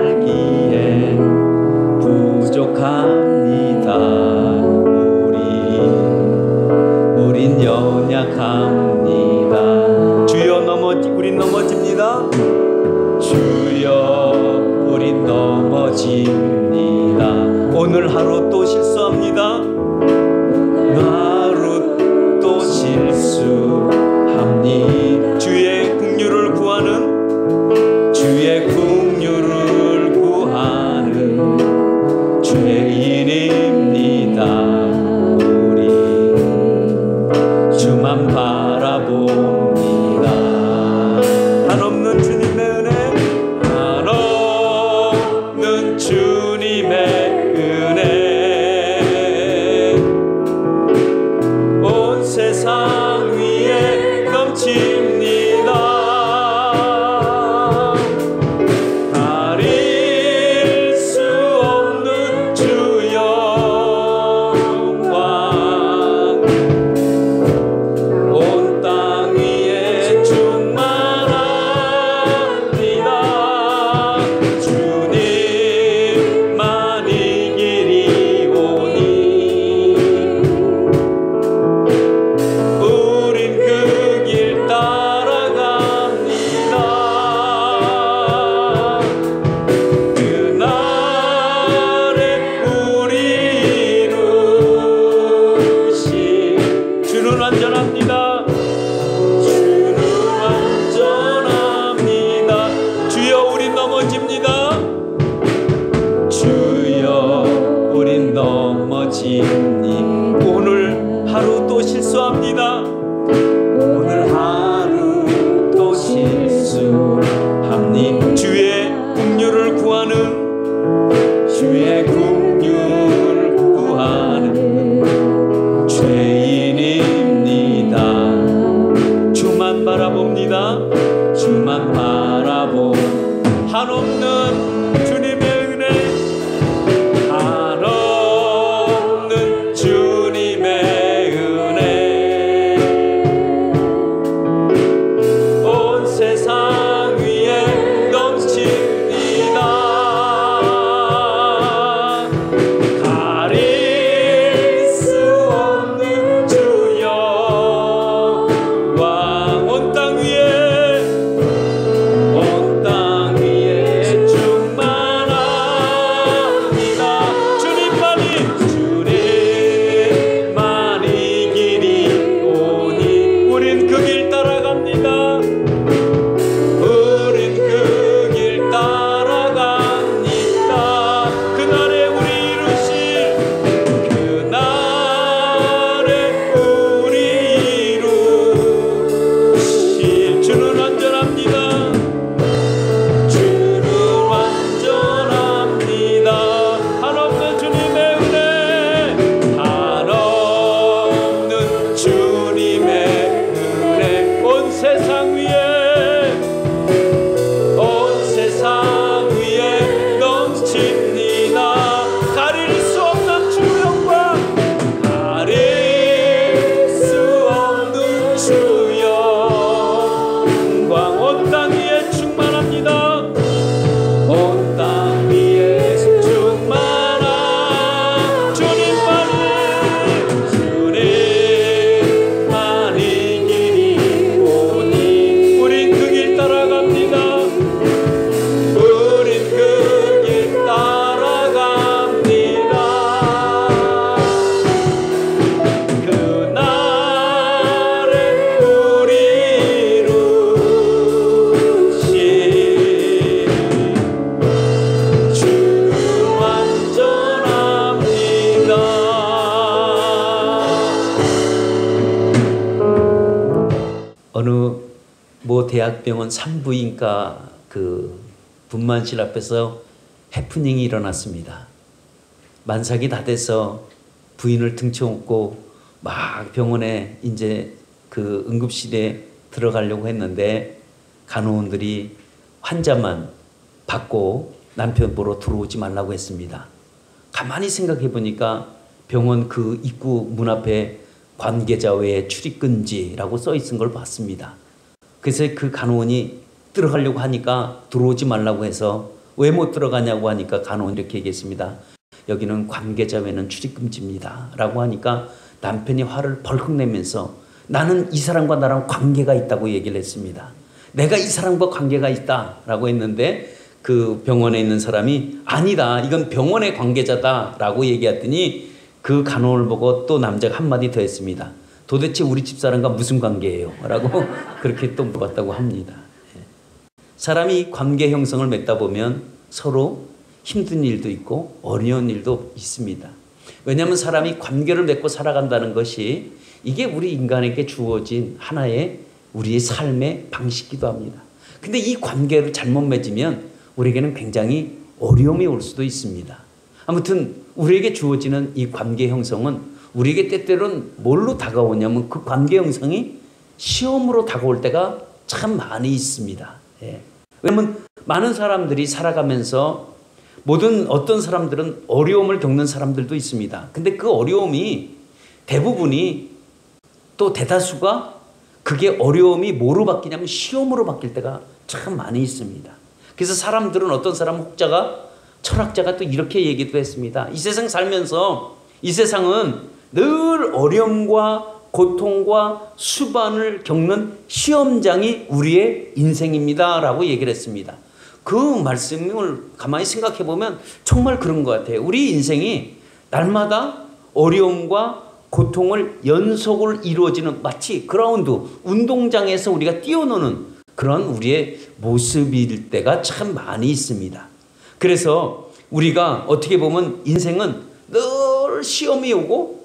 살기에 부족합니다. 우린 연약합니다. 주여 우린 넘어집니다. 주여 우린 넘어집니다. 오늘 하루 또 실수합니다. 하루 또 실수합니다. 주의 긍휼을 구하는 죄인입니다. 우리 주만 바라봅니다. 한없는 주님의 은혜, 한없는 주님의 은혜, 온 세상 위에 넘칩니다. 가릴 수 없는 주 영광, 온 땅 위에 충만합니다. 주님만 이 길이 오니 우린 그 길 따라갑니다. 그날에 우리 이루신 주는 완전합니다. 주는 완전합니다. 주여 우린 넘어집니다. 주여 우린 넘어집니다. 오늘 하루 또 실수합니다. 오늘 하루 또 실수합니다. 주의 긍휼을 구하는 죄인입니다. 주만 바라봅니다. 주만 바라보 한없는 주님의 은혜, 한없는 주님의 은혜, 온 세상 위에 넘칩니다. 가릴 수 없는 주 영광, 온 땅 위에 충만합니다. 주님만이 길이 오니 우린 그 길 따라갑니다. 우린 그 길 따라갑니다. 그날에 우리 이루실, 그날에 우리 이루실 주는 완전합니다. 주는 완전합니다. 한없는 주님의 은혜, 한없는 주님의 은혜, 온 세상 위에 넘칩니다. 가릴 수 없는 주 영광, 가릴 수 없는 주 영광, 온 땅 위에 충만합니다. 온 땅 위에 충만한 주님만이 길이 오니 우린 그 길 따라갑니다. 우린 그 길 따라갑니다. 그날에 우리 이루신 주는 완전합니다. 어느 대학병원 산부인과 그 분만실 앞에서 해프닝이 일어났습니다. 만삭이 다 돼서 부인을 등쳐업고 막 병원에 이제 그 응급실에 들어가려고 했는데 간호원들이 환자만 받고 남편 보러 들어오지 말라고 했습니다. 가만히 생각해 보니까 병원 그 입구 문 앞에 관계자 외에 출입 금지라고 써 있은 걸 봤습니다. 그래서 그 간호원이 들어가려고 하니까 들어오지 말라고 해서 왜 못 들어가냐고 하니까 간혹 이렇게 얘기했습니다. 여기는 관계자 외에는 출입금지입니다 라고 하니까 남편이 화를 벌컥 내면서 나는 이 사람과 나랑 관계가 있다고 얘기를 했습니다. 내가 이 사람과 관계가 있다 라고 했는데 그 병원에 있는 사람이 아니다, 이건 병원의 관계자다 라고 얘기했더니 그 간호를 보고 또 남자가 한마디 더 했습니다. 도대체 우리 집사람과 무슨 관계예요? 라고 그렇게 또 물어봤다고 합니다. 사람이 관계 형성을 맺다 보면 서로 힘든 일도 있고 어려운 일도 있습니다. 왜냐하면 사람이 관계를 맺고 살아간다는 것이 이게 우리 인간에게 주어진 하나의 우리의 삶의 방식이기도 합니다. 근데 이 관계를 잘못 맺으면 우리에게는 굉장히 어려움이 올 수도 있습니다. 아무튼 우리에게 주어지는 이 관계 형성은 우리에게 때때로는 뭘로 다가오냐면 그 관계 형성이 시험으로 다가올 때가 참 많이 있습니다. 왜냐하면 많은 사람들이 살아가면서 어떤 사람들은 어려움을 겪는 사람들도 있습니다. 근데 그 어려움이 대부분이 또 대다수가 그게 어려움이 뭐로 바뀌냐면 시험으로 바뀔 때가 참 많이 있습니다. 그래서 사람들은 어떤 사람은 철학자가 또 이렇게 얘기도 했습니다. 이 세상 살면서 이 세상은 늘 어려움과 고통과 수반을 겪는 시험장이 우리의 인생입니다 라고 얘기를 했습니다. 그 말씀을 가만히 생각해 보면 정말 그런 것 같아요. 우리 인생이 날마다 어려움과 고통을 연속으로 이루어지는 마치 그라운드, 운동장에서 우리가 뛰어노는 그런 우리의 모습일 때가 참 많이 있습니다. 그래서 우리가 어떻게 보면 인생은 늘 시험이 오고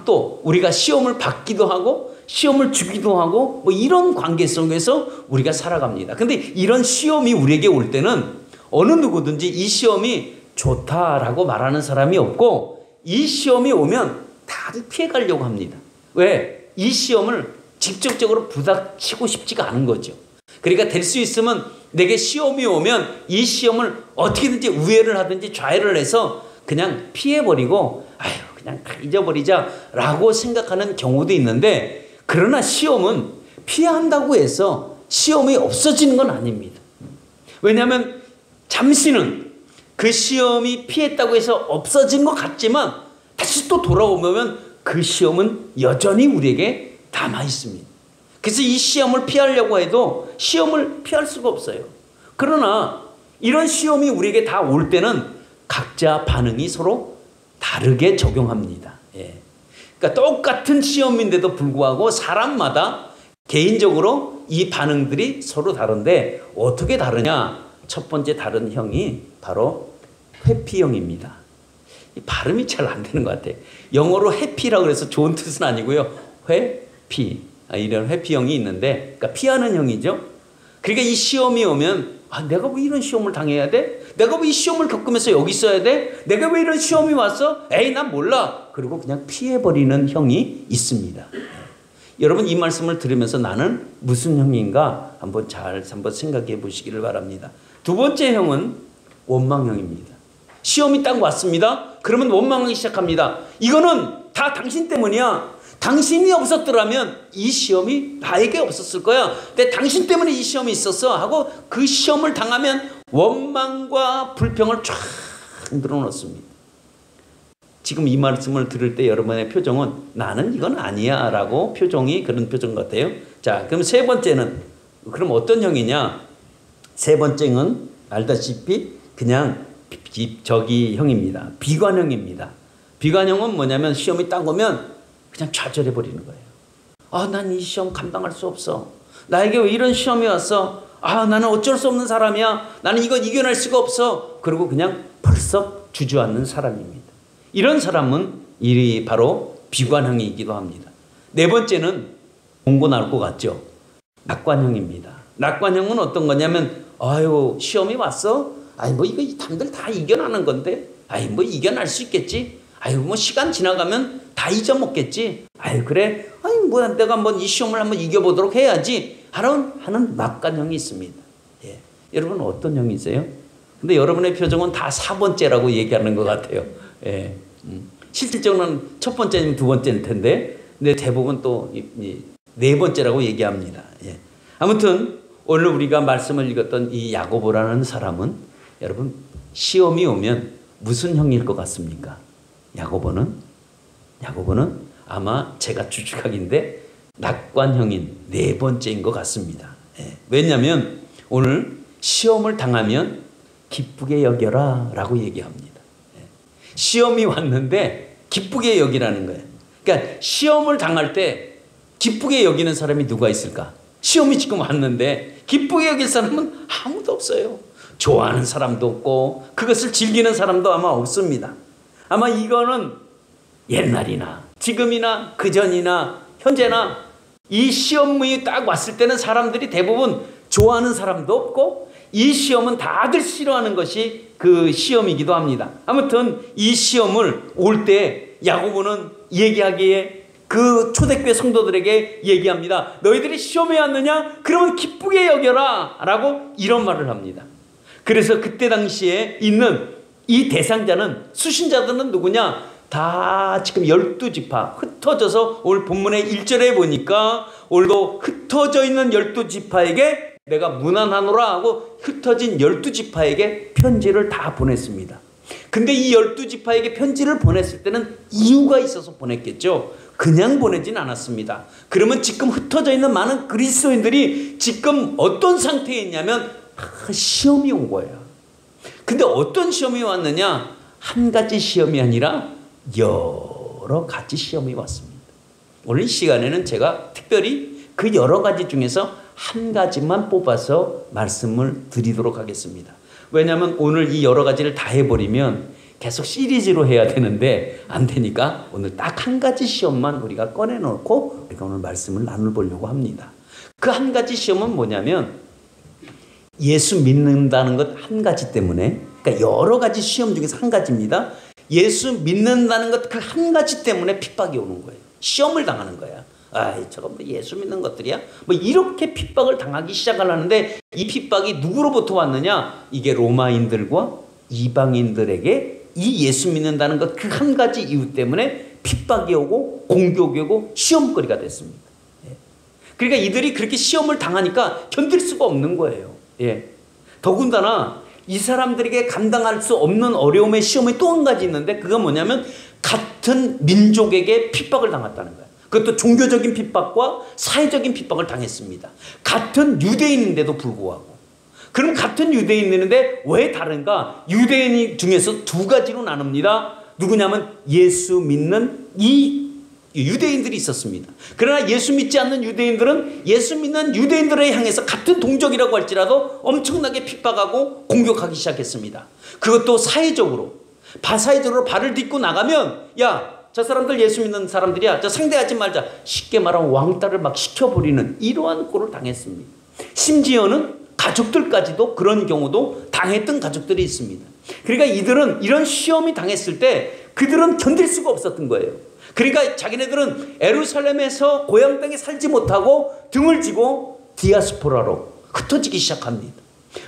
또 우리가 시험을 받기도 하고 시험을 주기도 하고 뭐 이런 관계 속에서 우리가 살아갑니다. 근데 이런 시험이 우리에게 올 때는 어느 누구든지 이 시험이 좋다라고 말하는 사람이 없고 이 시험이 오면 다들 피해가려고 합니다. 왜? 이 시험을 직접적으로 부닥치고 싶지가 않은 거죠. 그러니까 될 수 있으면 내게 시험이 오면 이 시험을 어떻게든지 우회를 하든지 좌회를 해서 그냥 피해버리고 아유 그냥 잊어버리자라고 생각하는 경우도 있는데 그러나 시험은 피한다고 해서 시험이 없어지는 건 아닙니다. 왜냐하면 잠시는 그 시험이 피했다고 해서 없어진 것 같지만 다시 또 돌아오면 그 시험은 여전히 우리에게 남아 있습니다. 그래서 이 시험을 피하려고 해도 시험을 피할 수가 없어요. 그러나 이런 시험이 우리에게 다 올 때는 각자 반응이 서로 다르게 적용합니다. 그러니까 똑같은 시험인데도 불구하고 사람마다 개인적으로 이 반응들이 서로 다른데 어떻게 다르냐? 첫 번째 다른 형이 바로 회피형입니다. 발음이 잘 안 되는 것 같아요. 영어로 해피라고 해서 좋은 뜻은 아니고요. 회피. 이런 회피형이 있는데 그러니까 피하는 형이죠. 그러니까 이 시험이 오면 내가 왜 이런 시험을 당해야 돼? 내가 왜 이 시험을 겪으면서 여기 있어야 돼? 내가 왜 이런 시험이 왔어? 에이 난 몰라. 그리고 그냥 피해버리는 형이 있습니다. 여러분 이 말씀을 들으면서 나는 무슨 형인가 한번 생각해 보시기를 바랍니다. 두 번째 형은 원망형입니다. 시험이 딱 왔습니다. 그러면 원망하기 시작합니다. 이거는 다 당신 때문이야. 당신이 없었더라면 이 시험이 나에게 없었을 거야. 근데 당신 때문에 이 시험이 있었어 하고 그 시험을 당하면 원망과 불평을 쫙 늘어놓습니다. 지금 이 말씀을 들을 때 여러분의 표정은 나는 이건 아니야 라고 표정이 그런 표정 같아요. 자, 그럼 세 번째는 그럼 어떤 형이냐? 세 번째는 알다시피 그냥 저기 형입니다. 비관형입니다. 비관형은 뭐냐면 시험이 딱 오면 그냥 좌절해 버리는 거예요. 난 이 시험 감당할 수 없어. 나에게 왜 이런 시험이 왔어? 나는 어쩔 수 없는 사람이야. 나는 이건 이겨낼 수가 없어. 그리고 그냥 벌써 주저앉는 사람입니다. 이런 사람은 이 바로 비관형이기도 합니다. 네 번째는 공고 나올 것 같죠. 낙관형입니다. 낙관형은 어떤 거냐면 시험이 왔어? 뭐 이거 남들 다 이겨나는 건데 뭐 이겨낼 수 있겠지. 뭐 시간 지나가면 다 잊어먹겠지. 그래. 뭐 내가 한번 이 시험을 한번 이겨보도록 해야지. 하는 낙관형이 있습니다. 여러분 어떤 형이세요? 근데 여러분의 표정은 다 4번째라고 얘기하는 것 같아요. 실질적으로는 첫 번째는 두 번째일 텐데, 근데 대부분 또 네 번째라고 얘기합니다. 아무튼 오늘 우리가 말씀을 읽었던 이 야고보라는 사람은 여러분, 시험이 오면 무슨 형일 것 같습니까? 야고보는 아마 제가 추측하기인데 낙관형인 네 번째인 것 같습니다. 왜냐하면 오늘 시험을 당하면 기쁘게 여겨라 라고 얘기합니다. 시험이 왔는데 기쁘게 여기라는 거예요. 그러니까 시험을 당할 때 기쁘게 여기는 사람이 누가 있을까? 시험이 지금 왔는데 기쁘게 여길 사람은 아무도 없어요. 좋아하는 사람도 없고 그것을 즐기는 사람도 아마 없습니다. 아마 이거는 옛날이나 지금이나 그전이나 현재나 이 시험이 딱 왔을 때는 사람들이 대부분 좋아하는 사람도 없고 이 시험은 다들 싫어하는 것이 그 시험이기도 합니다. 아무튼 이 시험을 올 때 야고보는 얘기하기에 그 초대교회 성도들에게 얘기합니다. 너희들이 시험에 왔느냐? 그러면 기쁘게 여겨라 라고 이런 말을 합니다. 그래서 그때 당시에 있는 이 대상자는 수신자들은 누구냐? 다 지금 12지파 흩어져서 오늘 본문의 1절에 보니까 오늘도 흩어져 있는 12지파에게 내가 무난하노라 하고 흩어진 12지파에게 편지를 다 보냈습니다. 근데 이 12지파에게 편지를 보냈을 때는 이유가 있어서 보냈겠죠. 그냥 보내진 않았습니다. 그러면 지금 흩어져 있는 많은 그리스도인들이 지금 어떤 상태에 있냐면 시험이 온 거예요. 근데 어떤 시험이 왔느냐? 한 가지 시험이 아니라 여러 가지 시험이 왔습니다. 오늘 이 시간에는 제가 특별히 그 여러 가지 중에서 한 가지만 뽑아서 말씀을 드리도록 하겠습니다. 왜냐하면 오늘 이 여러 가지를 다 해버리면 계속 시리즈로 해야 되는데 안 되니까 오늘 딱 한 가지 시험만 우리가 꺼내놓고 우리가 오늘 말씀을 나눠보려고 합니다. 그 한 가지 시험은 뭐냐면 예수 믿는다는 것 한 가지 때문에, 그러니까 여러 가지 시험 중에서 한 가지입니다. 예수 믿는다는 것 그 한 가지 때문에 핍박이 오는 거예요. 시험을 당하는 거야. 아이, 저거 뭐 예수 믿는 것들이야? 뭐 이렇게 핍박을 당하기 시작을 하는데 이 핍박이 누구로부터 왔느냐? 이게 로마인들과 이방인들에게 이 예수 믿는다는 것 그 한 가지 이유 때문에 핍박이 오고 공격이 오고 시험거리가 됐습니다. 그러니까 이들이 그렇게 시험을 당하니까 견딜 수가 없는 거예요. 더군다나 이 사람들에게 감당할 수 없는 어려움의 시험이 또 한 가지 있는데 그건 뭐냐면 같은 민족에게 핍박을 당했다는 거예요. 그것도 종교적인 핍박과 사회적인 핍박을 당했습니다. 같은 유대인인데도 불구하고. 그럼 같은 유대인인데 왜 다른가? 유대인 중에서 두 가지로 나눕니다. 누구냐면 예수 믿는 이 유대인들이 있었습니다. 그러나 예수 믿지 않는 유대인들은 예수 믿는 유대인들에 향해서 같은 동족이라고 할지라도 엄청나게 핍박하고 공격하기 시작했습니다. 그것도 사회적으로, 사회적으로 발을 딛고 나가면 야, 저 사람들 예수 믿는 사람들이야, 저 상대하지 말자, 쉽게 말하면 왕따를 막 시켜버리는 이러한 꼴을 당했습니다. 심지어는 가족들까지도 그런 경우도 당했던 가족들이 있습니다. 그러니까 이들은 이런 시험이 당했을 때 그들은 견딜 수가 없었던 거예요. 그러니까 자기네들은 예루살렘에서 고향 땅에 살지 못하고 등을 지고 디아스포라로 흩어지기 시작합니다.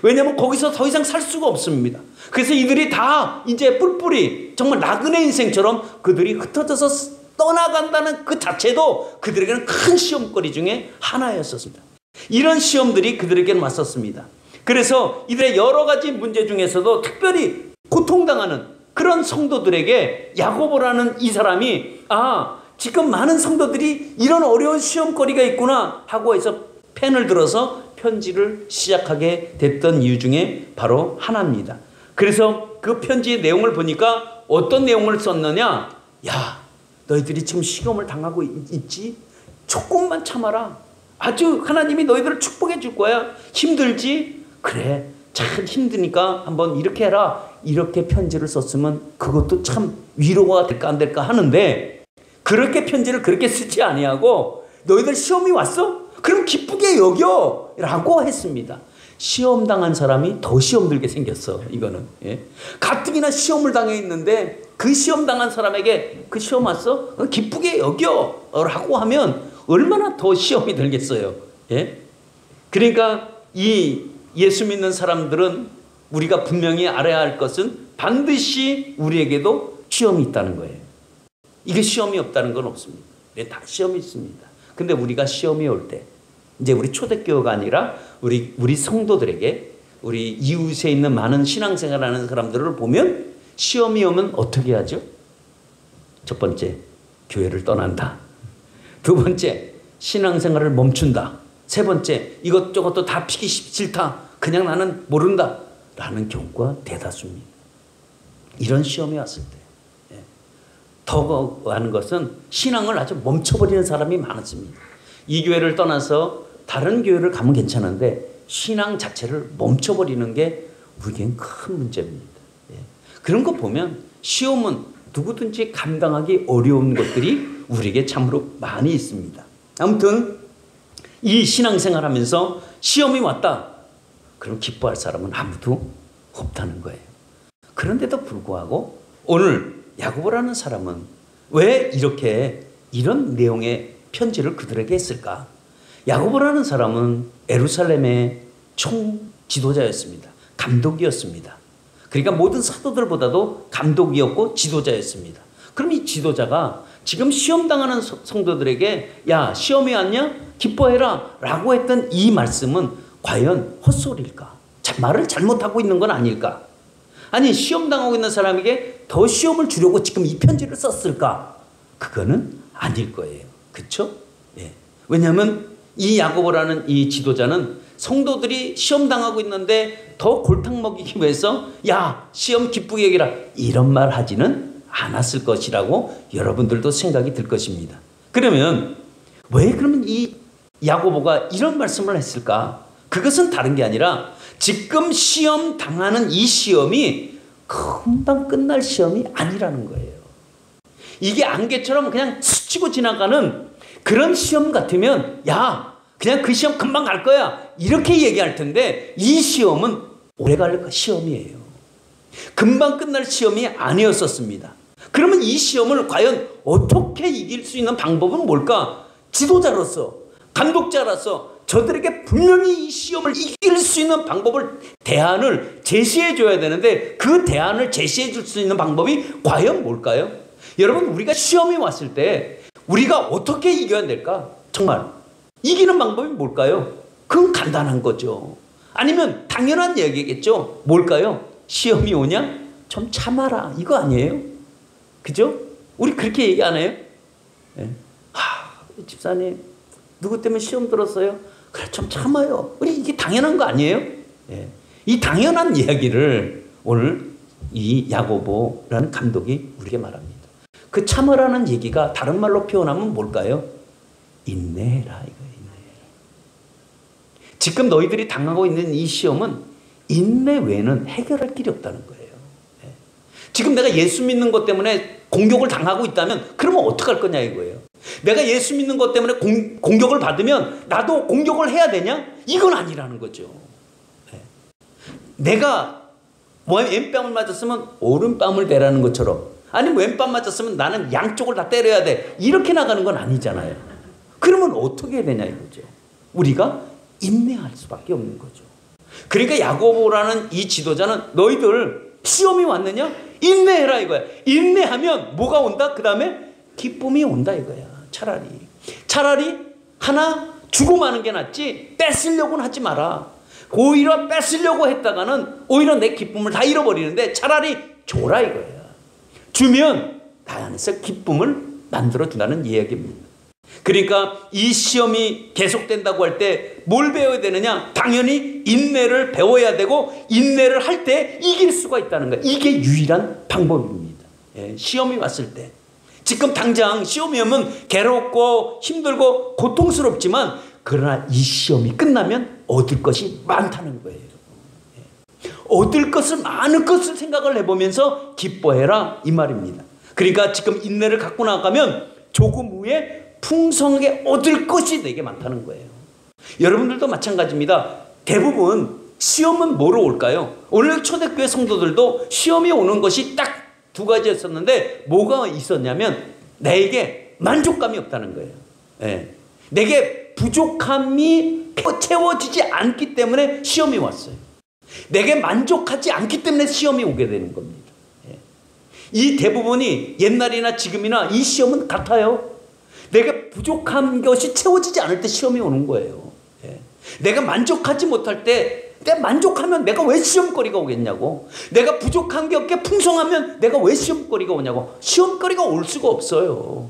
왜냐하면 거기서 더 이상 살 수가 없습니다. 그래서 이들이 다 이제 뿔뿔이 정말 나그네 인생처럼 그들이 흩어져서 떠나간다는 그 자체도 그들에게는 큰 시험거리 중에 하나였었습니다. 이런 시험들이 그들에게는 왔었습니다. 그래서 이들의 여러 가지 문제 중에서도 특별히 고통당하는 그런 성도들에게 야고보라는 이 사람이 지금 많은 성도들이 이런 어려운 시험거리가 있구나 하고 해서 펜을 들어서 편지를 시작하게 됐던 이유 중에 바로 하나입니다. 그래서 그 편지의 내용을 보니까 어떤 내용을 썼느냐? 야, 너희들이 지금 시험을 당하고 있지? 조금만 참아라. 아주 하나님이 너희들을 축복해 줄 거야. 힘들지? 그래, 참 힘드니까 한번 이렇게 해라. 이렇게 편지를 썼으면 그것도 참 위로가 될까 안 될까 하는데 그렇게 편지를 그렇게 쓰지 아니하고 너희들 시험이 왔어? 그럼 기쁘게 여겨 라고 했습니다. 시험 당한 사람이 더 시험 들게 생겼어. 이거는 가뜩이나 시험을 당해 있는데 그 시험 당한 사람에게 그 시험 왔어? 기쁘게 여겨 라고 하면 얼마나 더 시험이 들겠어요. 그러니까 이 예수 믿는 사람들은 우리가 분명히 알아야 할 것은 반드시 우리에게도 시험이 있다는 거예요. 이게 시험이 없다는 건 없습니다. 다 시험이 있습니다. 근데 우리가 시험이 올 때 이제 우리 초대교회가 아니라 우리 성도들에게 우리 이웃에 있는 많은 신앙생활하는 사람들을 보면 시험이 오면 어떻게 하죠? 첫 번째, 교회를 떠난다. 두 번째, 신앙생활을 멈춘다. 세 번째, 이것저것도 다 피기 싫다. 그냥 나는 모른다. 라는 경우가 대다수입니다. 이런 시험이 왔을 때. 더 하는 것은 신앙을 아주 멈춰버리는 사람이 많았습니다. 이 교회를 떠나서 다른 교회를 가면 괜찮은데 신앙 자체를 멈춰버리는 게 우리에겐 큰 문제입니다. 그런 거 보면 시험은 누구든지 감당하기 어려운 것들이 우리에게 참으로 많이 있습니다. 아무튼 이 신앙생활 하면서 시험이 왔다. 그럼 기뻐할 사람은 아무도 없다는 거예요. 그런데도 불구하고 오늘 야고보라는 사람은 왜 이런 내용의 편지를 그들에게 했을까? 야고보라는 사람은 예루살렘의 총 지도자였습니다. 감독이었습니다. 그러니까 모든 사도들보다도 감독이었고 지도자였습니다. 그럼 이 지도자가 지금 시험당하는 성도들에게 야, 시험이 왔냐? 기뻐해라 라고 했던 이 말씀은 과연 헛소리일까? 말을 잘못하고 있는 건 아닐까? 아니, 시험당하고 있는 사람에게 더 시험을 주려고 지금 이 편지를 썼을까? 그거는 아닐 거예요. 그렇죠? 예. 왜냐하면 이 야고보라는 이 지도자는 성도들이 시험당하고 있는데 더 골탕 먹이기 위해서 야, 시험 기쁘게 여기라 이런 말 하지는 않았을 것이라고 여러분들도 생각이 들 것입니다. 그러면 이 야고보가 이런 말씀을 했을까? 그것은 다른 게 아니라 지금 시험 당하는 이 시험이 금방 끝날 시험이 아니라는 거예요. 이게 안개처럼 그냥 스치고 지나가는 그런 시험 같으면 야, 그냥 그 시험 금방 갈 거야 이렇게 얘기할 텐데 이 시험은 오래 갈 시험이에요. 금방 끝날 시험이 아니었었습니다. 그러면 이 시험을 과연 어떻게 이길 수 있는 방법은 뭘까? 지도자로서, 감독자로서 저들에게 분명히 이 시험을 이길 수 있는 방법을, 대안을 제시해 줘야 되는데 그 대안을 제시해 줄 수 있는 방법이 과연 뭘까요? 여러분, 우리가 시험이 왔을 때 우리가 어떻게 이겨야 될까? 정말 이기는 방법이 뭘까요? 그건 간단한 거죠. 아니면 당연한 얘기겠죠. 뭘까요? 시험이 오냐? 좀 참아라. 이거 아니에요? 그죠? 우리 그렇게 얘기 안 해요? 네. 집사님, 누구 때문에 시험 들었어요? 그래, 좀 참아요. 우리 이게 당연한 거 아니에요? 네. 이 당연한 이야기를 오늘 이 야고보라는 감독이 우리에게 말합니다. 그 참으라는 얘기가 다른 말로 표현하면 뭘까요? 인내해라 이거예요. 인내해라. 지금 너희들이 당하고 있는 이 시험은 인내 외에는 해결할 길이 없다는 거예요. 네. 지금 내가 예수 믿는 것 때문에 공격을 당하고 있다면 그러면 어떡할 거냐 이거예요. 내가 예수 믿는 것 때문에 공격을 받으면 나도 공격을 해야 되냐? 이건 아니라는 거죠. 네. 내가 왼뺨을 맞았으면 오른뺨을 대라는 것처럼, 아니면 왼뺨 맞았으면 나는 양쪽을 다 때려야 돼, 이렇게 나가는 건 아니잖아요. 그러면 어떻게 해야 되냐 이거죠. 우리가 인내할 수밖에 없는 거죠. 그러니까 야고보라는 이 지도자는 너희들 시험이 왔느냐? 인내해라 이거야. 인내하면 뭐가 온다? 그 다음에 기쁨이 온다 이거야. 차라리 하나 주고 마는 게 낫지 뺏으려고는 하지 마라. 오히려 뺏으려고 했다가는 오히려 내 기쁨을 다 잃어버리는데 차라리 줘라 이거야. 주면 나 안에서 기쁨을 만들어준다는 이야기입니다. 그러니까 이 시험이 계속된다고 할 때 뭘 배워야 되느냐? 당연히 인내를 배워야 되고 인내를 할 때 이길 수가 있다는 거예요. 이게 유일한 방법입니다. 예, 시험이 왔을 때. 지금 당장 시험이 오면 괴롭고 힘들고 고통스럽지만 그러나 이 시험이 끝나면 얻을 것이 많다는 거예요. 예. 얻을 것을, 많은 것을 생각을 해보면서 기뻐해라 이 말입니다. 그러니까 지금 인내를 갖고 나가면 조금 후에 풍성하게 얻을 것이 되게 많다는 거예요. 여러분들도 마찬가지입니다. 대부분 시험은 뭐로 올까요? 오늘 초대교회 성도들도 시험이 오는 것이 딱 두 가지였었는데 뭐가 있었냐면 내게 만족감이 없다는 거예요. 예. 내게 부족함이 채워지지 않기 때문에 시험이 왔어요. 내게 만족하지 않기 때문에 시험이 오게 되는 겁니다. 예. 이 대부분이 옛날이나 지금이나 이 시험은 같아요. 내가 부족한 것이 채워지지 않을 때 시험이 오는 거예요. 예. 내가 만족하지 못할 때 내 만족하면 내가 왜 시험거리가 오겠냐고. 내가 부족한 게 없게 풍성하면 내가 왜 시험거리가 오냐고. 시험거리가 올 수가 없어요.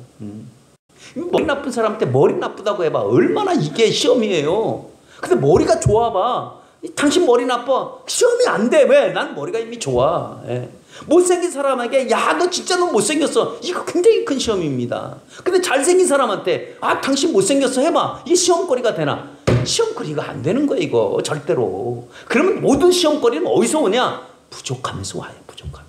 머리 나쁜 사람한테 머리 나쁘다고 해봐. 얼마나 이게 시험이에요. 근데 머리가 좋아봐. 당신 머리 나빠. 시험이 안 돼. 왜? 난 머리가 이미 좋아. 예. 못생긴 사람에게 야, 너 진짜 너 못생겼어. 이거 굉장히 큰 시험입니다. 근데 잘생긴 사람한테 아, 당신 못생겼어 해봐. 이게 시험거리가 되나? 시험거리가 안 되는 거야 이거 절대로. 그러면 모든 시험거리는 어디서 오냐? 부족함에서 와요. 부족함.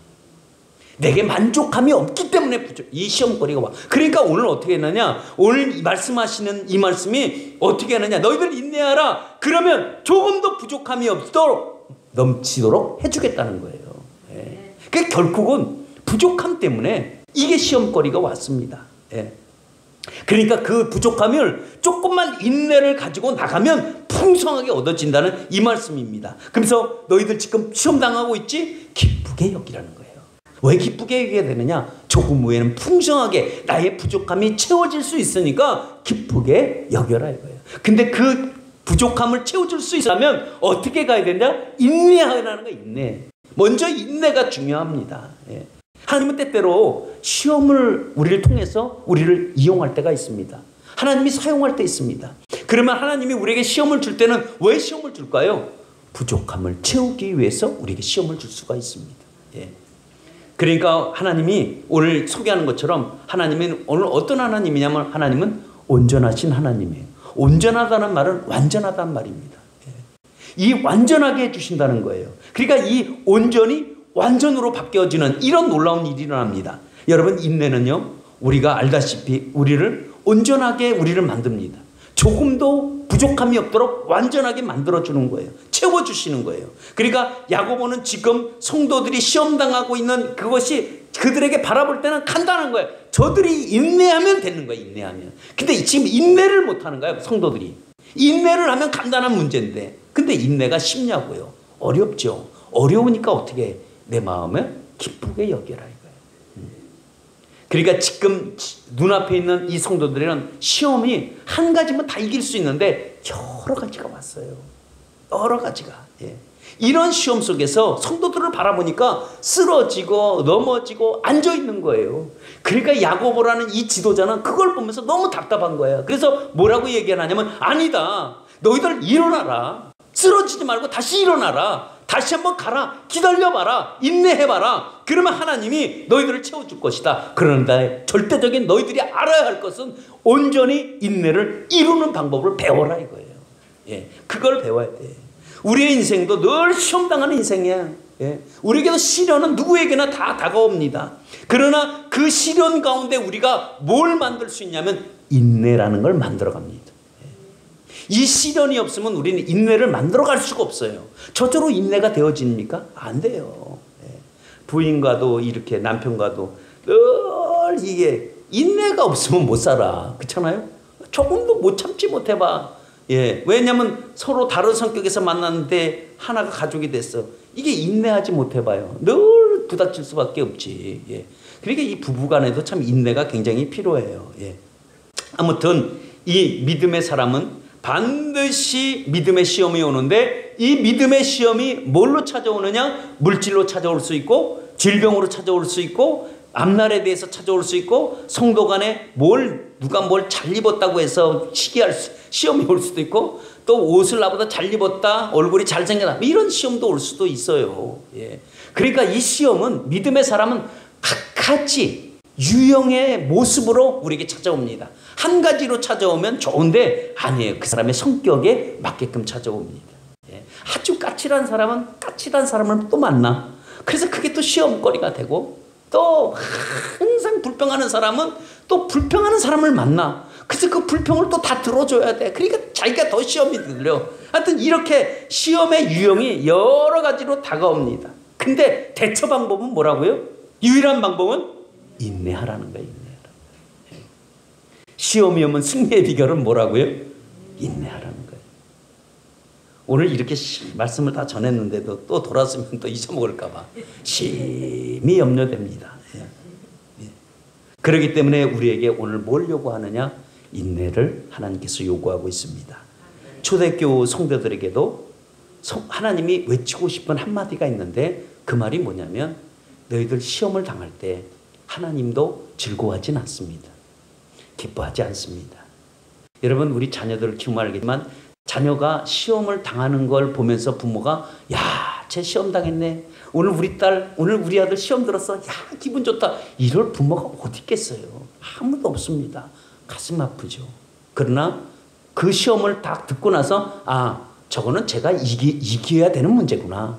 내게 만족함이 없기 때문에 이 시험거리가 와. 그러니까 오늘 어떻게 했느냐? 오늘 말씀하시는 이 말씀이 어떻게 하느냐? 너희들 인내하라. 그러면 조금도 부족함이 없도록 넘치도록 해주겠다는 거예요. 예. 그러니까 결국은 부족함 때문에 이게 시험거리가 왔습니다. 예. 그러니까 그 부족함을 조금만 인내를 가지고 나가면 풍성하게 얻어진다는 이 말씀입니다. 그래서 너희들 지금 시험당하고 있지? 기쁘게 여기라는 거예요. 왜 기쁘게 여기게 되느냐? 조금 후에는 풍성하게 나의 부족함이 채워질 수 있으니까 기쁘게 여겨라 이거예요. 근데 그 부족함을 채워줄 수 있으면 어떻게 가야 되냐? 인내하라는 거예요. 인내. 먼저 인내가 중요합니다. 예. 하나님은 때때로 시험을 우리를 통해서 우리를 이용할 때가 있습니다. 하나님이 사용할 때 있습니다. 그러면 하나님이 우리에게 시험을 줄 때는 왜 시험을 줄까요? 부족함을 채우기 위해서 우리에게 시험을 줄 수가 있습니다. 예. 그러니까 하나님이 오늘 소개하는 것처럼 하나님은 오늘 어떤 하나님이냐면 하나님은 온전하신 하나님이에요. 온전하다는 말은 완전하다는 말입니다. 예. 이 완전하게 해주신다는 거예요. 그러니까 이 온전이 완전으로 바뀌어지는 이런 놀라운 일이 일어납니다. 여러분 인내는요 우리가 알다시피 우리를 온전하게 우리를 만듭니다. 조금도 부족함이 없도록 완전하게 만들어주는 거예요. 채워주시는 거예요. 그러니까 야고보는 지금 성도들이 시험당하고 있는 그것이 그들에게 바라볼 때는 간단한 거예요. 저들이 인내하면 되는 거예요. 인내하면. 근데 지금 인내를 못하는 거예요. 성도들이. 인내를 하면 간단한 문제인데 근데 인내가 쉽냐고요. 어렵죠. 어려우니까 어떻게 해? 내 마음을 기쁘게 여겨라 이거예요. 그러니까 지금 눈앞에 있는 이 성도들은 시험이 한 가지면 다 이길 수 있는데 여러 가지가 왔어요. 여러 가지가. 예. 이런 시험 속에서 성도들을 바라보니까 쓰러지고 넘어지고 앉아있는 거예요. 그러니까 야고보라는 이 지도자는 그걸 보면서 너무 답답한 거예요. 그래서 뭐라고 얘기하냐면 아니다. 너희들 일어나라. 쓰러지지 말고 다시 일어나라. 다시 한번 가라. 기다려봐라. 인내해봐라. 그러면 하나님이 너희들을 채워줄 것이다. 그런데 절대적인 너희들이 알아야 할 것은 온전히 인내를 이루는 방법을 배워라 이거예요. 예, 그걸 배워야 돼. 우리의 인생도 늘 시험당하는 인생이야. 예, 우리에게도 시련은 누구에게나 다 다가옵니다. 그러나 그 시련 가운데 우리가 뭘 만들 수 있냐면 인내라는 걸 만들어갑니다. 이 시련이 없으면 우리는 인내를 만들어갈 수가 없어요. 저절로 인내가 되어집니까? 안 돼요. 부인과도 이렇게 남편과도 늘 이게 인내가 없으면 못 살아. 그렇잖아요? 조금도 못 참지 못해봐. 예, 왜냐하면 서로 다른 성격에서 만났는데 하나가 가족이 됐어. 이게 인내하지 못해봐요. 늘 부닥칠 수밖에 없지. 예. 그러니까 이 부부간에도 참 인내가 굉장히 필요해요. 예. 아무튼 이 믿음의 사람은 반드시 믿음의 시험이 오는데 이 믿음의 시험이 뭘로 찾아오느냐? 물질로 찾아올 수 있고 질병으로 찾아올 수 있고 앞날에 대해서 찾아올 수 있고 성도 간에 누가 뭘 잘 입었다고 해서 시험이 올 수도 있고 또 옷을 나보다 잘 입었다 얼굴이 잘생겼다 이런 시험도 올 수도 있어요. 예. 그러니까 이 시험은 믿음의 사람은 각가지 유형의 모습으로 우리에게 찾아옵니다. 한 가지로 찾아오면 좋은데 아니에요. 그 사람의 성격에 맞게끔 찾아옵니다. 예. 아주 까칠한 사람은 까칠한 사람을 또 만나. 그래서 그게 또 시험거리가 되고 또 항상 불평하는 사람은 또 불평하는 사람을 만나. 그래서 그 불평을 또 다 들어줘야 돼. 그러니까 자기가 더 시험이 들려. 하여튼 이렇게 시험의 유형이 여러 가지로 다가옵니다. 근데 대처 방법은 뭐라고요? 유일한 방법은 인내하라는 거예요. 시험이 오면 승리의 비결은 뭐라고요? 인내하라는 거예요. 오늘 이렇게 말씀을 다 전했는데도 또 돌아서면 또 잊어먹을까 봐 심히 염려됩니다. 예. 예. 그렇기 때문에 우리에게 오늘 뭘 요구하느냐? 인내를 하나님께서 요구하고 있습니다. 초대교회 성도들에게도 하나님이 외치고 싶은 한마디가 있는데 그 말이 뭐냐면 너희들 시험을 당할 때 하나님도 즐거워하진 않습니다. 기뻐하지 않습니다. 여러분 우리 자녀들을 키우면 알겠지만 자녀가 시험을 당하는 걸 보면서 부모가 야, 쟤 시험 당했네. 오늘 우리 딸, 오늘 우리 아들 시험 들었어. 야, 기분 좋다. 이럴 부모가 어디 있겠어요. 아무도 없습니다. 가슴 아프죠. 그러나 그 시험을 딱 듣고 나서 저거는 제가 이겨야 되는 문제구나.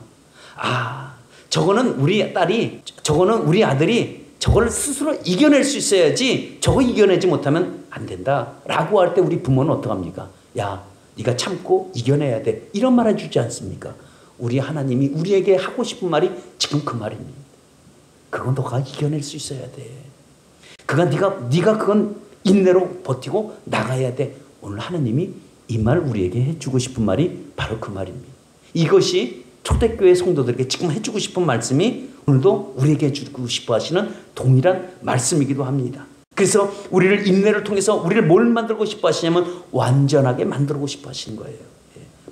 저거는 우리 딸이, 저거는 우리 아들이 저걸 스스로 이겨낼 수 있어야지 저거 이겨내지 못하면 안 된다 라고 할 때 우리 부모는 어떡합니까? 야, 네가 참고 이겨내야 돼. 이런 말 해주지 않습니까? 우리 하나님이 우리에게 하고 싶은 말이 지금 그 말입니다. 그건 너가 이겨낼 수 있어야 돼. 네가 그건 인내로 버티고 나가야 돼. 오늘 하나님이 이 말 우리에게 해주고 싶은 말이 바로 그 말입니다. 이것이 초대교회 성도들에게 지금 해주고 싶은 말씀이 오늘도 우리에게 해주고 싶어 하시는 동일한 말씀이기도 합니다. 그래서 우리를 인내를 통해서 우리를 뭘 만들고 싶어 하시냐면 완전하게 만들고 싶어 하시는 거예요.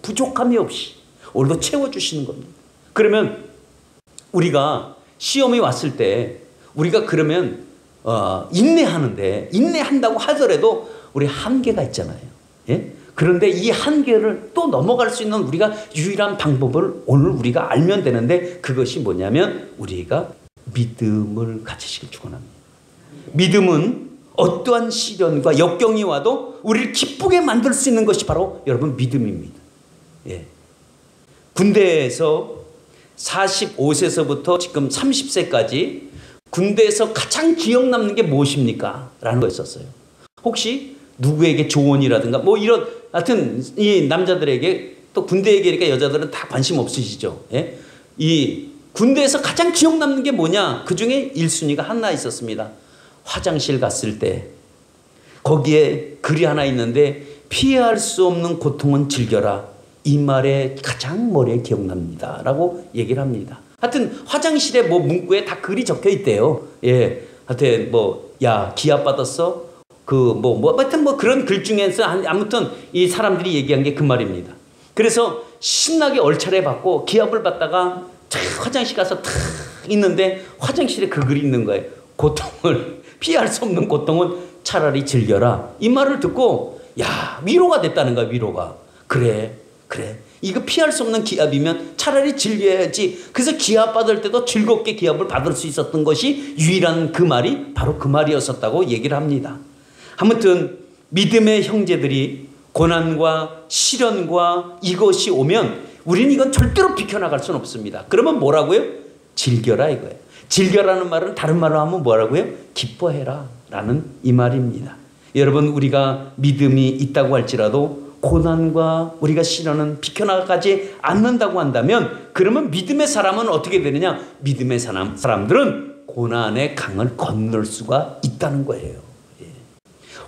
부족함이 없이 오늘도 채워주시는 겁니다. 그러면 우리가 시험이 왔을 때 우리가 그러면 인내한다고 하더라도 우리 한계가 있잖아요. 그런데 이 한계를 또 넘어갈 수 있는 우리가 유일한 방법을 오늘 우리가 알면 되는데 그것이 뭐냐면 우리가 믿음을 가지시길 축원합니다. 믿음은 어떠한 시련과 역경이 와도 우리를 기쁘게 만들 수 있는 것이 바로 여러분 믿음입니다. 군대에서 45세서부터 지금 30세까지 군대에서 가장 기억 남는 게 무엇입니까? 라는 거였었어요. 혹시 누구에게 조언이라든가 뭐 이런 하여튼 이 남자들에게 또 군대 얘기니까 여자들은 다 관심 없으시죠. 이 군대에서 가장 기억 남는 게 뭐냐? 그 중에 1순위가 하나 있었습니다. 화장실 갔을 때 거기에 글이 하나 있는데 피할 수 없는 고통은 즐겨라. 이 말에 가장 머리에 기억납니다. 라고 얘기를 합니다. 하여튼 화장실에 뭐 문구에 다 글이 적혀 있대요. 하여튼 야, 기합 받았어? 하여튼 그런 글 중에서 아무튼 이 사람들이 얘기한 게 그 말입니다. 그래서 신나게 얼차례 받고 기합을 받다가 화장실 가서 탁 있는데 화장실에 그 글이 있는 거예요. 고통을, 피할 수 없는 고통은 차라리 즐겨라. 이 말을 듣고, 야, 위로가 됐다는 거야, 위로가. 그래. 이거 피할 수 없는 기합이면 차라리 즐겨야지. 그래서 기합 받을 때도 즐겁게 기합을 받을 수 있었던 것이 유일한 그 말이 바로 그 말이었었다고 얘기를 합니다. 아무튼 믿음의 형제들이 고난과 시련과 이것이 오면 우리는 이건 절대로 비켜나갈 수는 없습니다. 그러면 뭐라고요? 즐겨라 이거예요. 즐겨라는 말은 다른 말로 하면 뭐라고요? 기뻐해라 라는 이 말입니다. 여러분 우리가 믿음이 있다고 할지라도 고난과 우리가 시련은 비켜나가지 않는다고 한다면 그러면 믿음의 사람은 어떻게 되느냐? 믿음의 사람들은 고난의 강을 건널 수가 있다는 거예요.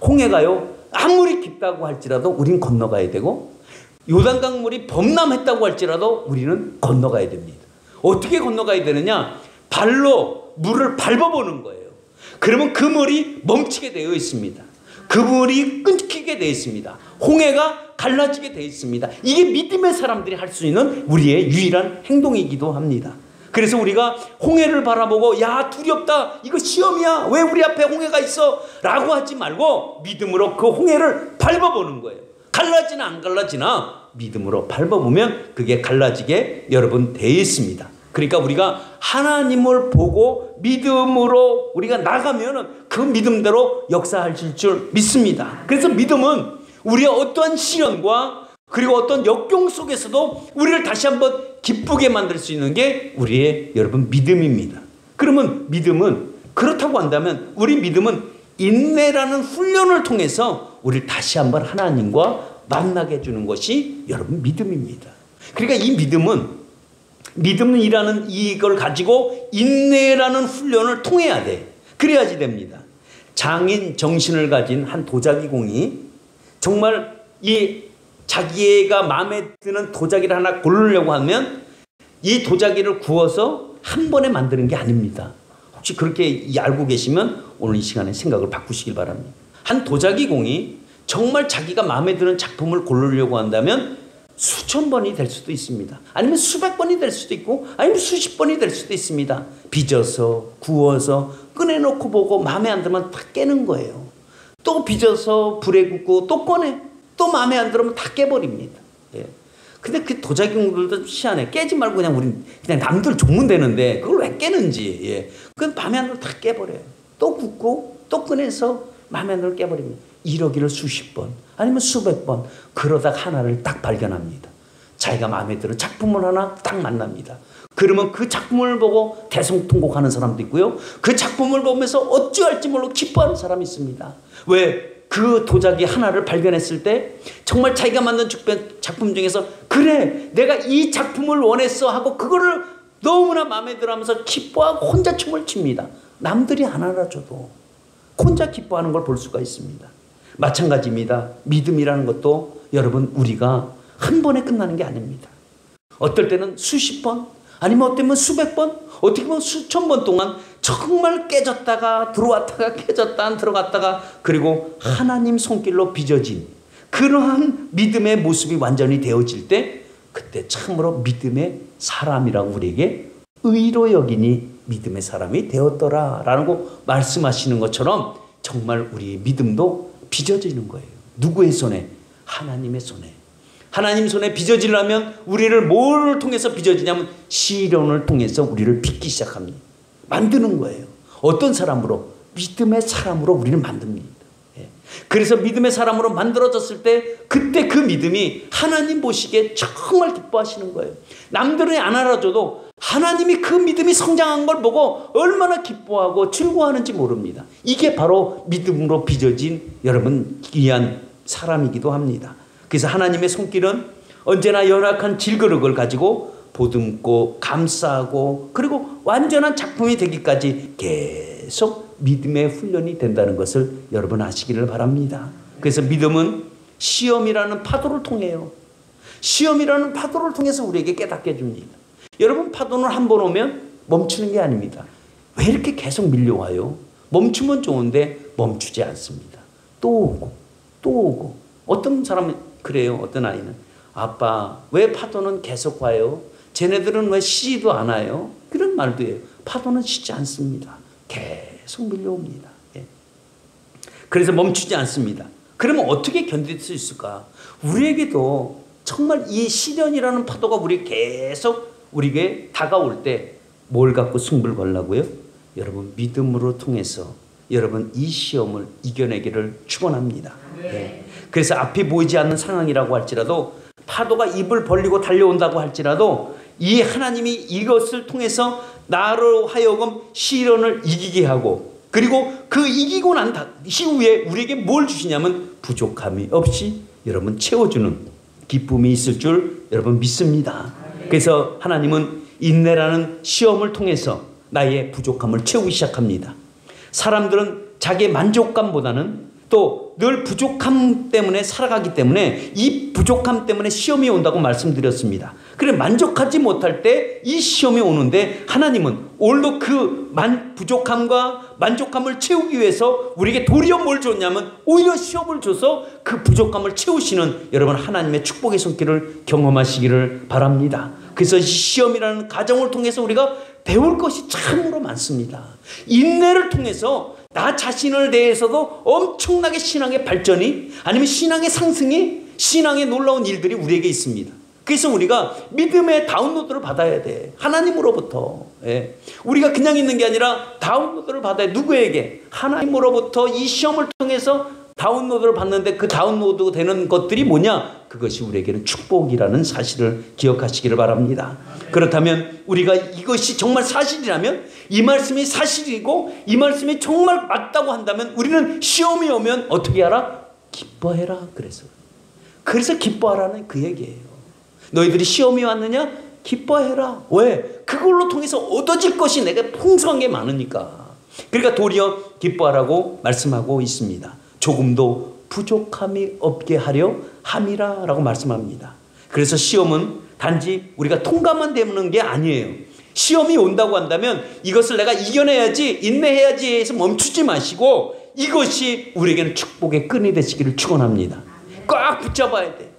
홍해가요 아무리 깊다고 할지라도 우리는 건너가야 되고 요단강 물이 범람했다고 할지라도 우리는 건너가야 됩니다. 어떻게 건너가야 되느냐? 발로 물을 밟아보는 거예요. 그러면 그 물이 멈추게 되어 있습니다. 그 물이 끊기게 되어 있습니다. 홍해가 갈라지게 되어 있습니다. 이게 믿음의 사람들이 할 수 있는 우리의 유일한 행동이기도 합니다. 그래서 우리가 홍해를 바라보고 야 두렵다 이거 시험이야 왜 우리 앞에 홍해가 있어 라고 하지 말고 믿음으로 그 홍해를 밟아보는 거예요. 갈라지나 안 갈라지나 믿음으로 밟아보면 그게 갈라지게 여러분 되어 있습니다. 그러니까 우리가 하나님을 보고 믿음으로 우리가 나가면은 그 믿음대로 역사하실 줄 믿습니다. 그래서 믿음은 우리의 어떠한 시련과 그리고 어떤 역경 속에서도 우리를 다시 한번 기쁘게 만들 수 있는 게 우리의 여러분 믿음입니다. 그러면 믿음은 그렇다고 한다면 우리 믿음은 인내라는 훈련을 통해서 우리를 다시 한번 하나님과 만나게 해주는 것이 여러분 믿음입니다. 그러니까 이 믿음이라는 이걸 가지고 인내라는 훈련을 통해야 돼. 그래야지 됩니다. 장인 정신을 가진 한 도자기공이 정말 이 자기가 마음에 드는 도자기를 하나 고르려고 하면 이 도자기를 구워서 한 번에 만드는 게 아닙니다. 혹시 그렇게 알고 계시면 오늘 이 시간에 생각을 바꾸시길 바랍니다. 한 도자기공이 정말 자기가 마음에 드는 작품을 고르려고 한다면 수천 번이 될 수도 있습니다. 아니면 수백 번이 될 수도 있고 아니면 수십 번이 될 수도 있습니다. 빚어서 구워서 꺼내놓고 보고 마음에 안 들면 다 깨는 거예요. 또 빚어서 불에 굽고 또 꺼내 또 마음에 안 들으면 다 깨버립니다. 예. 근데 그 도자기들도 희한해. 깨지 말고 그냥 우린 그냥 남들 종면 되는데 그걸 왜 깨는지. 예. 그건 마음에 안 들면 다 깨버려요. 또 굽고 또 꺼내서 마음에 안 들면 깨버립니다. 이러기를 수십 번 아니면 수백 번 그러다 하나를 딱 발견합니다. 자기가 마음에 드는 작품을 하나 딱 만납니다. 그러면 그 작품을 보고 대성통곡하는 사람도 있고요. 그 작품을 보면서 어찌할지 모르고 기뻐하는 사람이 있습니다. 왜? 그 도자기 하나를 발견했을 때 정말 자기가 만든 작품 중에서 그래 내가 이 작품을 원했어 하고 그거를 너무나 마음에 들어 하면서 기뻐하고 혼자 춤을 춥니다. 남들이 안 알아줘도 혼자 기뻐하는 걸 볼 수가 있습니다. 마찬가지입니다. 믿음이라는 것도 여러분 우리가 한 번에 끝나는 게 아닙니다. 어떨 때는 수십 번 아니면 어때면 수백 번 어떻게 보면 수천 번 동안 정말 깨졌다가 들어왔다가 깨졌다 들어갔다가 그리고 하나님 손길로 빚어진 그러한 믿음의 모습이 완전히 되어질 때 그때 참으로 믿음의 사람이라고 우리에게 의로 여기니 믿음의 사람이 되었더라 라는 거 말씀하시는 것처럼 정말 우리의 믿음도 빚어지는 거예요. 누구의 손에? 하나님의 손에. 하나님 손에 빚어지려면 우리를 뭘 통해서 빚어지냐면 시련을 통해서 우리를 빚기 시작합니다. 만드는 거예요. 어떤 사람으로? 믿음의 사람으로 우리를 만듭니다. 그래서 믿음의 사람으로 만들어졌을 때 그때 그 믿음이 하나님 보시기에 정말 기뻐하시는 거예요. 남들은 안 알아줘도 하나님이 그 믿음이 성장한 걸 보고 얼마나 기뻐하고 즐거워하는지 모릅니다. 이게 바로 믿음으로 빚어진 여러분 귀한 사람이기도 합니다. 그래서 하나님의 손길은 언제나 연약한 질그릇을 가지고 보듬고 감싸고 그리고 완전한 작품이 되기까지 계속 믿음의 훈련이 된다는 것을 여러분 아시기를 바랍니다. 그래서 믿음은 시험이라는 파도를 통해요. 시험이라는 파도를 통해서 우리에게 깨닫게 해줍니다. 여러분 파도는 한 번 오면 멈추는 게 아닙니다. 왜 이렇게 계속 밀려와요? 멈추면 좋은데 멈추지 않습니다. 또 오고 또 오고. 어떤 사람은 그래요. 어떤 아이는 아빠 왜 파도는 계속 와요? 쟤네들은 왜 쉬지도 않아요? 그런 말도 해요. 파도는 쉬지 않습니다. 계속 밀려옵니다. 예. 그래서 멈추지 않습니다. 그러면 어떻게 견딜 수 있을까? 우리에게도 정말 이 시련이라는 파도가 우리 계속 우리에게 다가올 때 뭘 갖고 승부를 걸라고요? 여러분 믿음으로 통해서 여러분 이 시험을 이겨내기를 축원합니다. 예. 그래서 앞이 보이지 않는 상황이라고 할지라도 파도가 입을 벌리고 달려온다고 할지라도 이 하나님이 이것을 통해서 나로 하여금 시련을 이기게 하고 그리고 그 이기고 난 이후에 우리에게 뭘 주시냐면 부족함이 없이 여러분 채워주는 기쁨이 있을 줄 여러분 믿습니다. 그래서 하나님은 인내라는 시험을 통해서 나의 부족함을 채우기 시작합니다. 사람들은 자기의 만족감보다는 또 늘 부족함 때문에 살아가기 때문에 이 부족함 때문에 시험이 온다고 말씀드렸습니다. 그래 만족하지 못할 때 이 시험이 오는데 하나님은 오늘도 그 부족함과 만족감을 채우기 위해서 우리에게 도리어 뭘 줬냐면 오히려 시험을 줘서 그 부족함을 채우시는 여러분 하나님의 축복의 손길을 경험하시기를 바랍니다. 그래서 이 시험이라는 과정을 통해서 우리가 배울 것이 참으로 많습니다. 인내를 통해서 나 자신을 대해서도 엄청나게 신앙의 발전이 아니면 신앙의 상승이 신앙의 놀라운 일들이 우리에게 있습니다. 그래서 우리가 믿음의 다운로드를 받아야 돼. 하나님으로부터. 예. 우리가 그냥 있는 게 아니라 다운로드를 받아야 돼. 누구에게? 하나님으로부터 이 시험을 통해서 다운로드를 받는데 그 다운로드 되는 것들이 뭐냐? 그것이 우리에게는 축복이라는 사실을 기억하시기를 바랍니다. 그렇다면 우리가 이것이 정말 사실이라면 이 말씀이 사실이고 이 말씀이 정말 맞다고 한다면 우리는 시험이 오면 어떻게 하라? 기뻐해라. 그래서 기뻐하라는 그 얘기예요. 너희들이 시험이 왔느냐? 기뻐해라. 왜? 그걸로 통해서 얻어질 것이 내게 풍성하게 많으니까. 그러니까 도리어 기뻐하라고 말씀하고 있습니다. 조금도 부족함이 없게 하려 함이라 라고 말씀합니다. 그래서 시험은 단지 우리가 통과만 되는 게 아니에요. 시험이 온다고 한다면 이것을 내가 이겨내야지 인내해야지 해서 멈추지 마시고 이것이 우리에게는 축복의 끈이 되시기를 축원합니다. 꽉 붙잡아야 돼.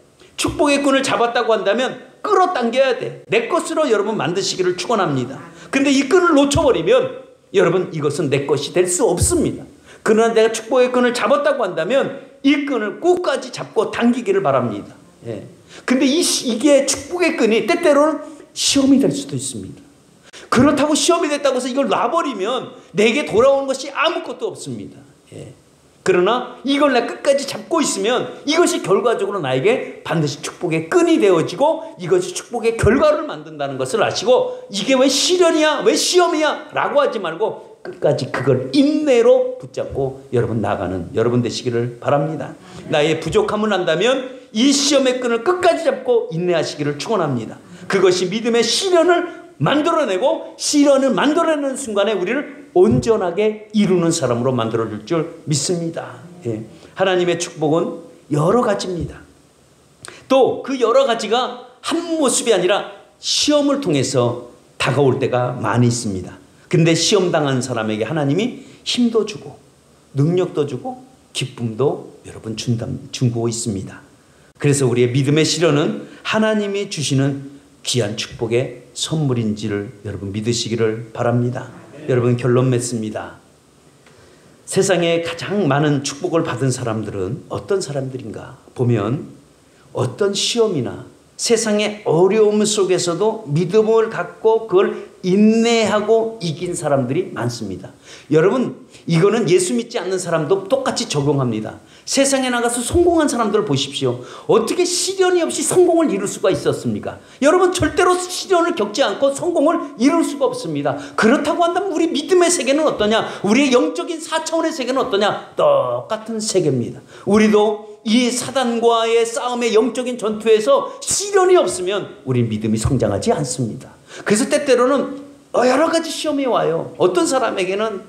축복의 끈을 잡았다고 한다면 끌어당겨야 돼. 내 것으로 여러분 만드시기를 축원합니다. 근데 이 끈을 놓쳐버리면 여러분 이것은 내 것이 될 수 없습니다. 그러나 내가 축복의 끈을 잡았다고 한다면 이 끈을 끝까지 잡고 당기기를 바랍니다. 예. 근데 이게 축복의 끈이 때때로는 시험이 될 수도 있습니다. 그렇다고 시험이 됐다고 해서 이걸 놔버리면 내게 돌아오는 것이 아무것도 없습니다. 예. 그러나 이걸 내가 끝까지 잡고 있으면 이것이 결과적으로 나에게 반드시 축복의 끈이 되어지고 이것이 축복의 결과를 만든다는 것을 아시고 이게 왜 시련이야? 왜 시험이야? 라고 하지 말고 끝까지 그걸 인내로 붙잡고 여러분 나가는 여러분 되시기를 바랍니다. 나의 부족함을 안다면 이 시험의 끈을 끝까지 잡고 인내하시기를 축원합니다. 그것이 믿음의 시련을 만들어내고 시련을 만들어내는 순간에 우리를 온전하게 이루는 사람으로 만들어줄 줄 믿습니다. 예. 하나님의 축복은 여러 가지입니다. 또 그 여러 가지가 한 모습이 아니라 시험을 통해서 다가올 때가 많이 있습니다. 근데 시험당한 사람에게 하나님이 힘도 주고 능력도 주고 기쁨도 여러분 주고 있습니다. 그래서 우리의 믿음의 시련은 하나님이 주시는 귀한 축복의 선물인지를 여러분 믿으시기를 바랍니다. 여러분 결론 맺습니다. 세상에 가장 많은 축복을 받은 사람들은 어떤 사람들인가 보면 어떤 시험이나 세상의 어려움 속에서도 믿음을 갖고 그걸 인내하고 이긴 사람들이 많습니다. 여러분 이거는 예수 믿지 않는 사람도 똑같이 적용합니다. 세상에 나가서 성공한 사람들을 보십시오. 어떻게 시련이 없이 성공을 이룰 수가 있었습니까? 여러분 절대로 시련을 겪지 않고 성공을 이룰 수가 없습니다. 그렇다고 한다면 우리 믿음의 세계는 어떠냐? 우리의 영적인 4차원의 세계는 어떠냐? 똑같은 세계입니다. 우리도 이 사단과의 싸움의 영적인 전투에서 시련이 없으면 우리 믿음이 성장하지 않습니다. 그래서 때때로는 여러 가지 시험이 와요. 어떤 사람에게는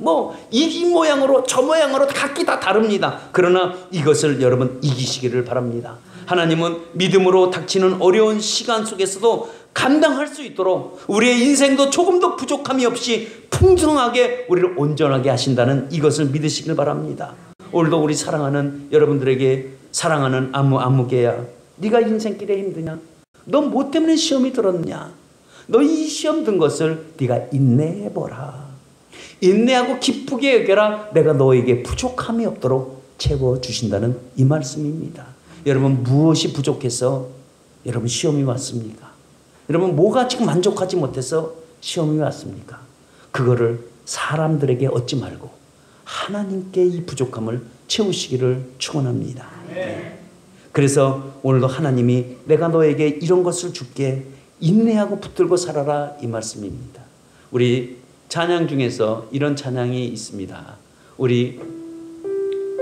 이 모양으로 저 모양으로 각기 다 다릅니다. 그러나 이것을 여러분 이기시기를 바랍니다. 하나님은 믿음으로 닥치는 어려운 시간 속에서도 감당할 수 있도록 우리의 인생도 조금도 부족함이 없이 풍성하게 우리를 온전하게 하신다는 이것을 믿으시길 바랍니다. 오늘도 우리 사랑하는 여러분들에게 사랑하는 안무개야, 네가 인생길에 힘드냐? 너 뭐 때문에 시험이 들었냐? 너 이 시험 든 것을 네가 인내해보라. 인내하고 기쁘게 여겨라. 내가 너에게 부족함이 없도록 채워주신다는 이 말씀입니다. 여러분 무엇이 부족해서 여러분 시험이 왔습니까? 여러분 뭐가 지금 만족하지 못해서 시험이 왔습니까? 그거를 사람들에게 얻지 말고 하나님께 이 부족함을 채우시기를 축원합니다. 그래서 오늘도 하나님이 내가 너에게 이런 것을 줄게 인내하고 붙들고 살아라 이 말씀입니다. 우리 찬양 중에서 이런 찬양이 있습니다. 우리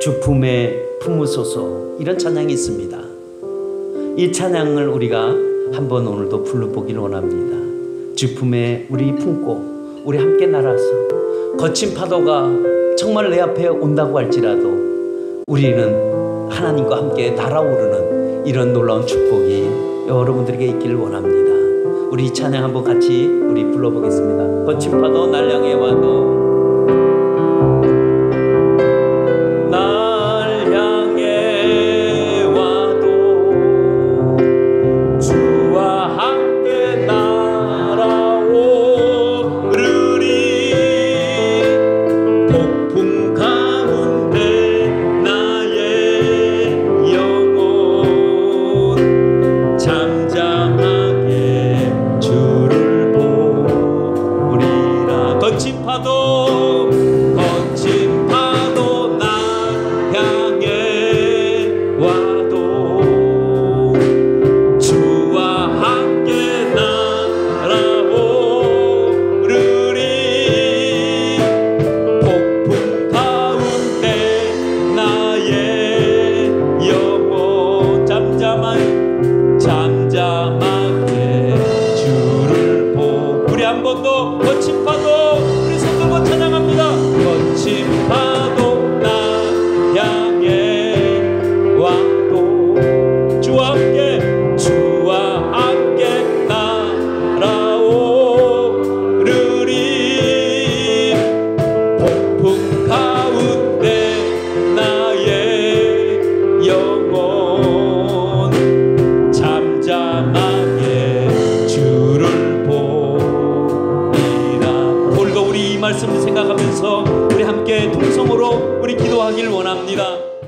주품에 품으소서 이런 찬양이 있습니다. 이 찬양을 우리가 한번 오늘도 불러보기를 원합니다. 주품에 우리 품고 우리 함께 날아서 거친 파도가 정말 내 앞에 온다고 할지라도 우리는 하나님과 함께 날아오르는 이런 놀라운 축복이 여러분들에게 있기를 원합니다. 우리 이 찬양 한번 같이 우리 불러보겠습니다. 거친 파도 날 향해 와도 날 향해 와도 주와 함께 날아오르리. 폭풍 가운데 나의 영혼 잠잠하게 주를 보리라. 거친 파도 기도하면서 우리 함께 통성으로 우리 기도하길 원합니다.